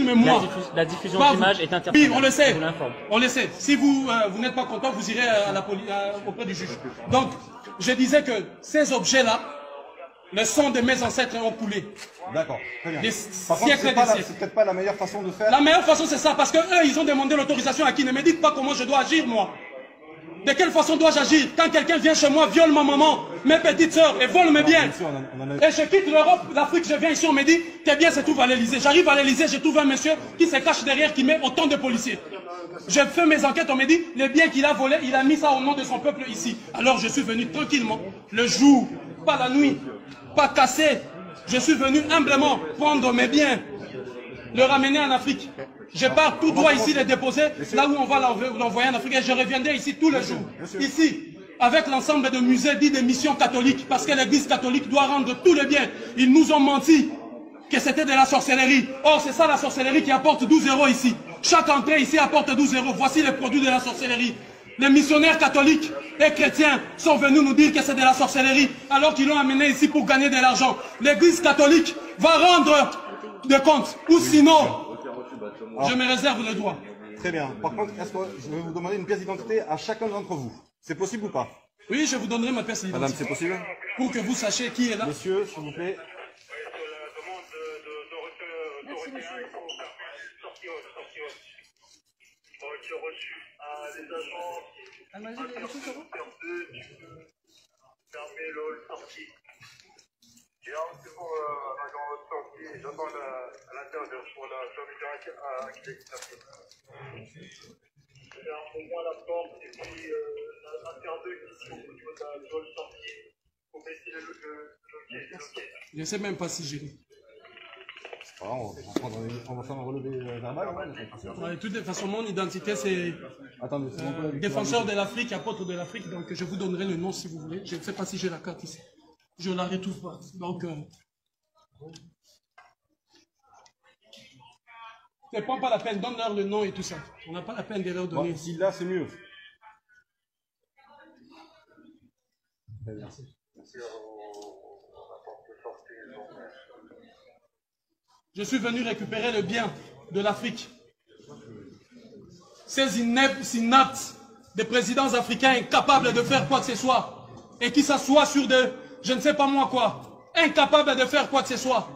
Mais moi, la diffusion d'images est interdite. Oui, on le sait. On le sait. Si vous, vous n'êtes pas content, vous irez à auprès du juge. Donc, je disais que ces objets-là, le sang de mes ancêtres ont coulé. D'accord, très bien. Par contre, c'est peut-être pas la meilleure façon de faire. La meilleure façon, c'est ça, parce que eux, ils ont demandé l'autorisation à qui? Ne me dites pas comment je dois agir, moi. De quelle façon dois-je agir quand quelqu'un vient chez moi, viole ma maman, mes petites sœurs et vole mes biens? Et je quitte l'Europe, l'Afrique, je viens ici, on me dit, tes biens se trouvent à l'Elysée. J'arrive à l'Elysée, je trouve un monsieur qui se cache derrière, qui met autant de policiers. Je fais mes enquêtes, on me dit, les biens qu'il a volés, il a mis ça au nom de son peuple ici. Alors je suis venu tranquillement, le jour, pas la nuit, pas cassé. Je suis venu humblement prendre mes biens, le ramener en Afrique. Je pars tout droit ici les déposer, là où on va l'envoyer en Afrique. Et je reviendrai ici tous les jours. Ici, avec l'ensemble de musées dits de missions catholiques, parce que l'église catholique doit rendre tous les biens. Ils nous ont menti que c'était de la sorcellerie. Or, c'est ça la sorcellerie qui apporte 12 € ici. Chaque entrée ici apporte 12 €. Voici les produits de la sorcellerie. Les missionnaires catholiques et chrétiens sont venus nous dire que c'est de la sorcellerie, alors qu'ils l'ont amené ici pour gagner de l'argent. L'église catholique va rendre des comptes, ou sinon, je me réserve le droit. Très bien. Par contre, est-ce que je vais vous demander une pièce d'identité à chacun d'entre vous? C'est possible ou pas? Oui, je vous donnerai ma pièce d'identité. Madame, c'est possible? Pour que vous sachiez qui est là. Monsieur, s'il vous plaît. C'est pour l'agent de sortie, j'attends à l'intérieur pour la fermeture à activité. J'ai un moment à la porte et puis l'intérieur ici au niveau de la zone sortie pour baisser le loquet. Je ne sais même pas si j'ai. C'est pas grave, on va faire un relevé verbal. De toute façon, mon identité c'est défenseur de l'Afrique, apôtre de l'Afrique, donc je vous donnerai le nom si vous voulez. Je ne sais pas si j'ai la carte ici. Je ne la retrouve pas. Donc, ne prends pas la peine, donne-leur le nom et tout ça. On n'a pas la peine de leur donner. Bon, si là, c'est mieux. Merci. Je suis venu récupérer le bien de l'Afrique. Ces inaptes des présidents africains incapables de faire quoi que ce soit et qui s'assoient sur des, je ne sais pas moi quoi, incapables de faire quoi que ce soit.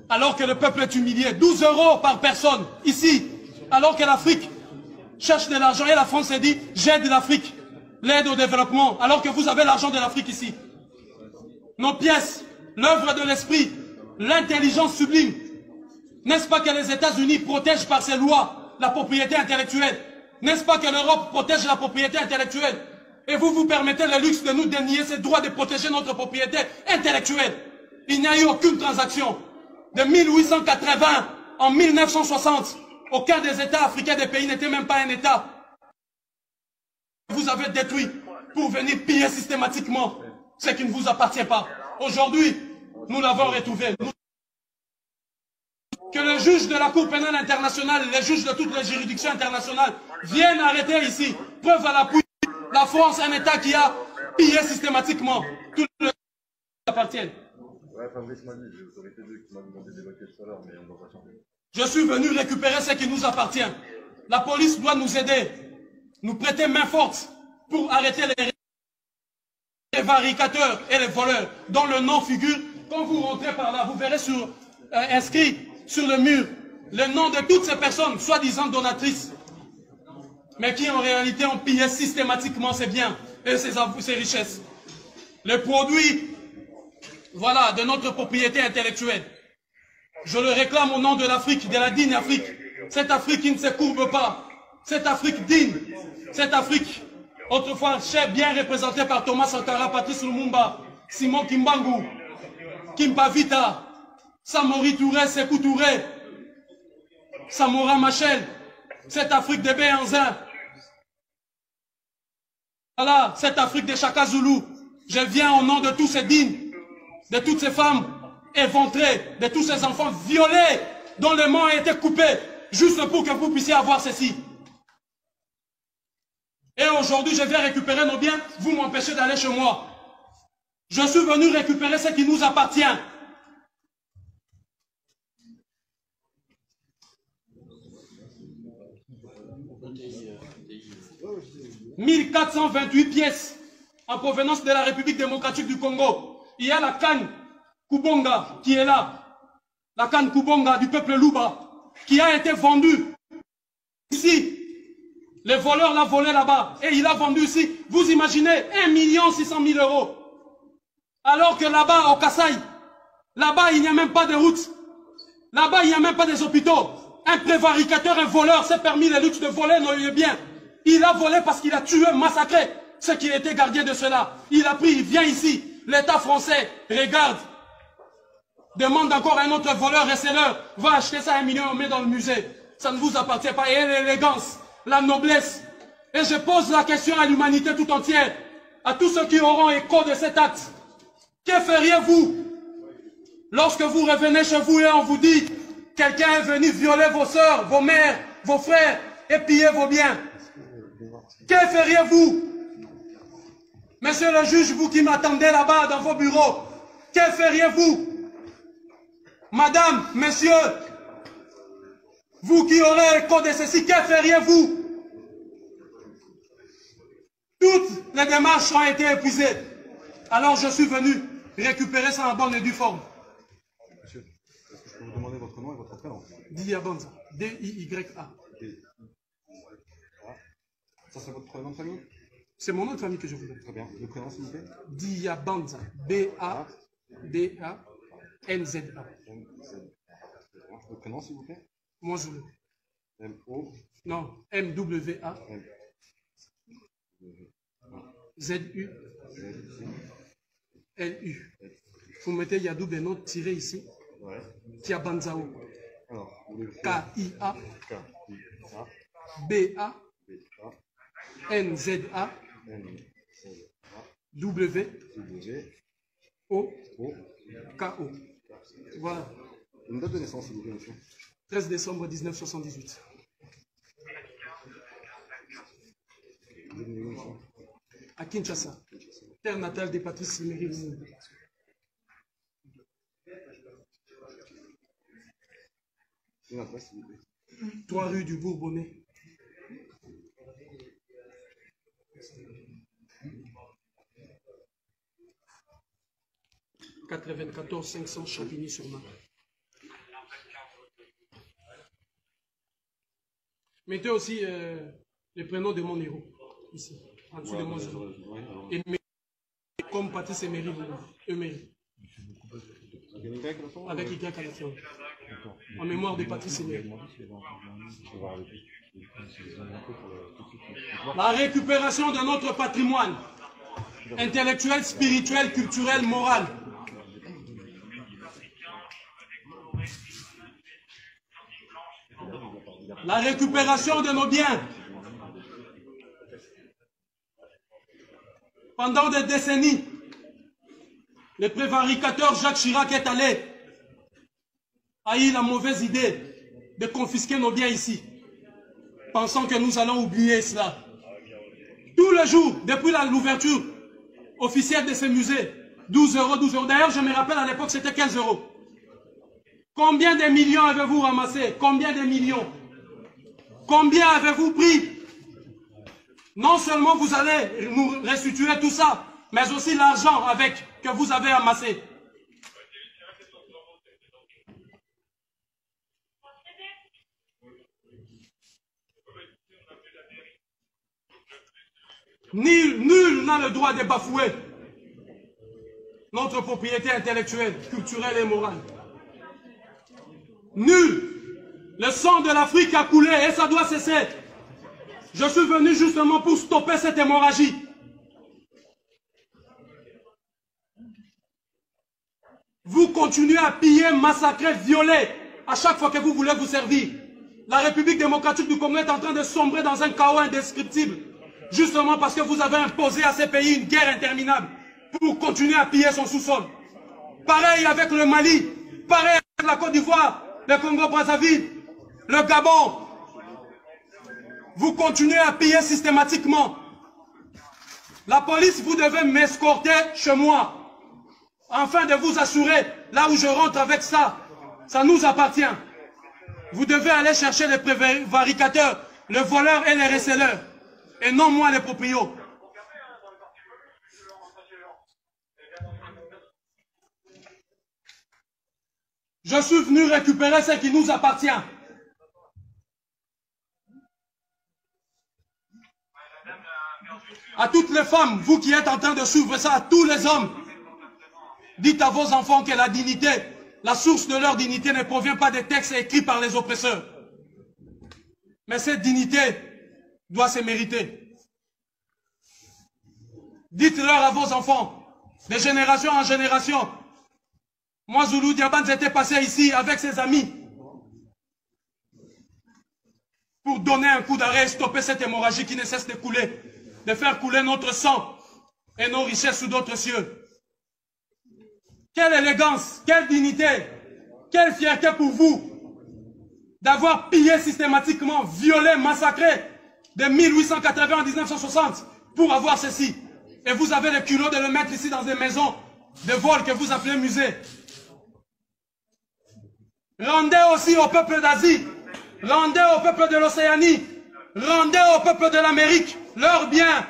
Alors que le peuple est humilié, 12 € par personne, ici, alors que l'Afrique cherche de l'argent et la France a dit, j'aide l'Afrique, l'aide au développement, alors que vous avez l'argent de l'Afrique ici. Nos pièces, l'œuvre de l'esprit, l'intelligence sublime. N'est-ce pas que les États-Unis protègent par ces lois la propriété intellectuelle? N'est-ce pas que l'Europe protège la propriété intellectuelle? Et vous vous permettez le luxe de nous dénier ce droit de protéger notre propriété intellectuelle. Il n'y a eu aucune transaction. De 1880 en 1960, aucun des États africains des pays n'était même pas un État. Vous avez détruit pour venir piller systématiquement ce qui ne vous appartient pas. Aujourd'hui, nous l'avons retrouvé. Que le juge de la Cour pénale internationale, les juges de toutes les juridictions internationales viennent arrêter ici. Preuve à l'appui, la France, un État qui a pillé systématiquement tout le qui appartient. Je suis venu récupérer ce qui nous appartient. La police doit nous aider, nous prêter main forte pour arrêter les varicateurs et les voleurs dont le nom figure. Quand vous rentrez par là, vous verrez inscrit sur le mur le nom de toutes ces personnes, soi-disant donatrices, mais qui en réalité ont pillé systématiquement ses biens et ses richesses. Les produits, voilà, de notre propriété intellectuelle. Je le réclame au nom de l'Afrique, de la digne Afrique. Cette Afrique qui ne se courbe pas. Cette Afrique digne. Cette Afrique, autrefois bien représentée par Thomas Sankara, Patrice Lumumba, Simon Kimbangu, Kimpa Vita, Samori Touré, Sékou Touré, Samora Machel, cette Afrique de Béhanzin. Voilà, cette Afrique de Chaka Zulu. Je viens au nom de tous ces dignes, de toutes ces femmes éventrées, de tous ces enfants violés, dont les mains ont été coupées, juste pour que vous puissiez avoir ceci. Et aujourd'hui, je viens récupérer nos biens, vous m'empêchez d'aller chez moi. Je suis venu récupérer ce qui nous appartient. 1428 pièces en provenance de la République démocratique du Congo. Il y a la canne Kubonga qui est là. La canne Kubonga du peuple Luba qui a été vendue ici. Les voleurs l'ont volé là-bas et il a vendu ici. Vous imaginez 1 600 000 €. Alors que là-bas, au Kasaï, là-bas, il n'y a même pas de routes. Là-bas, il n'y a même pas des hôpitaux. Un prévaricateur, un voleur s'est permis les luttes de voler nos biens. Il a volé parce qu'il a tué, massacré ceux qui étaient gardiens de cela. Il a pris, il vient ici. L'État français regarde. Demande encore à un autre voleur, receleur. Va acheter ça à 1 million, on met dans le musée. Ça ne vous appartient pas. Et l'élégance, la noblesse. Et je pose la question à l'humanité tout entière. À tous ceux qui auront écho de cet acte. Que feriez-vous lorsque vous revenez chez vous et on vous dit quelqu'un est venu violer vos sœurs, vos mères, vos frères et piller vos biens? Que feriez-vous? Monsieur le juge, vous qui m'attendez là-bas dans vos bureaux, que feriez-vous? Madame, monsieur, vous qui aurez écho de ceci, que feriez-vous? Toutes les démarches ont été épuisées. Alors je suis venu récupérer ça en bonne et due forme. Monsieur, est-ce que je peux vous demander votre nom et votre prénom? Diabanza. D-I-Y-A. Ça, c'est votre nom de famille? C'est mon nom de famille que je vous donne. Très bien. Le prénom, s'il vous plaît? Diabanza. B-A-D-A-N-Z-A. Le prénom, s'il vous plaît? Moi, je le. M-O. Non, M-W-A. Z-U. L-U. Vous mettez Yadou Beno tiré ici. Ouais. Diabanzao. Alors, K-I-A. K-I-A. B-A. B-A. N-Z-A. N-Z-A. W. O. O. K-O. Voilà. Une date de naissance, s'il vous plaît, monsieur? 13 décembre 1978. Vous êtes né où, monsieur? À Kinshasa. Terre natale de Patrice Siméry Lumumba. Une adresse, s'il vous plaît? 3 rue du Bourbonnais. « 94 500 Champigny-sur-Marne. » Mettez aussi les prénoms de mon héros, ici, en dessous de mon héros. Et comme Patrice Emery, Emery. Avec Y à la fin. En mémoire de Patrice Emery. La récupération de notre patrimoine intellectuel, spirituel, culturel, moral. La récupération de nos biens. Pendant des décennies, le prévaricateur Jacques Chirac est allé, a eu la mauvaise idée de confisquer nos biens ici, pensant que nous allons oublier cela. Tous les jours, depuis l'ouverture officielle de ce musée, 12 €, 12 €. D'ailleurs, je me rappelle à l'époque, c'était 15 €. Combien de millions avez-vous ramassé? Combien de millions? Combien avez-vous pris? Non seulement vous allez nous restituer tout ça, mais aussi l'argent avec que vous avez amassé. Nul n'a le droit de bafouer notre propriété intellectuelle, culturelle et morale. Nul. Le sang de l'Afrique a coulé et ça doit cesser. Je suis venu justement pour stopper cette hémorragie. Vous continuez à piller, massacrer, violer à chaque fois que vous voulez vous servir. La République démocratique du Congo est en train de sombrer dans un chaos indescriptible. Justement parce que vous avez imposé à ces pays une guerre interminable pour continuer à piller son sous-sol. Pareil avec le Mali, pareil avec la Côte d'Ivoire, le Congo-Brazzaville, le Gabon. Vous continuez à piller systématiquement. La police, vous devez m'escorter chez moi, afin de vous assurer, là où je rentre avec ça, ça nous appartient. Vous devez aller chercher les prévaricateurs le voleur et les receleurs, et non moi les proprios. Je suis venu récupérer ce qui nous appartient. À toutes les femmes, vous qui êtes en train de suivre ça, à tous les hommes, dites à vos enfants que la dignité, la source de leur dignité ne provient pas des textes écrits par les oppresseurs. Mais cette dignité doit se mériter. Dites-leur à vos enfants, de génération en génération. Moi, Zulu Diabane, j'étais passé ici avec ses amis pour donner un coup d'arrêt et stopper cette hémorragie qui ne cesse de couler, de faire couler notre sang et nos richesses sous d'autres cieux. Quelle élégance, quelle dignité, quelle fierté pour vous d'avoir pillé systématiquement, violé, massacré de 1880 à 1960 pour avoir ceci. Et vous avez le culot de le mettre ici dans des maisons de vol que vous appelez musée. Rendez aussi au peuple d'Asie, rendez au peuple de l'Océanie, rendez au peuple de l'Amérique leurs biens.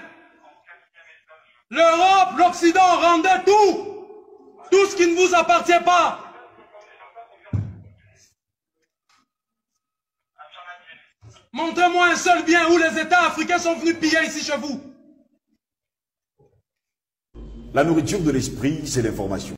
L'Europe, l'Occident, rendez tout ce qui ne vous appartient pas. Montrez-moi un seul bien où les États africains sont venus piller ici chez vous. La nourriture de l'esprit, c'est l'information.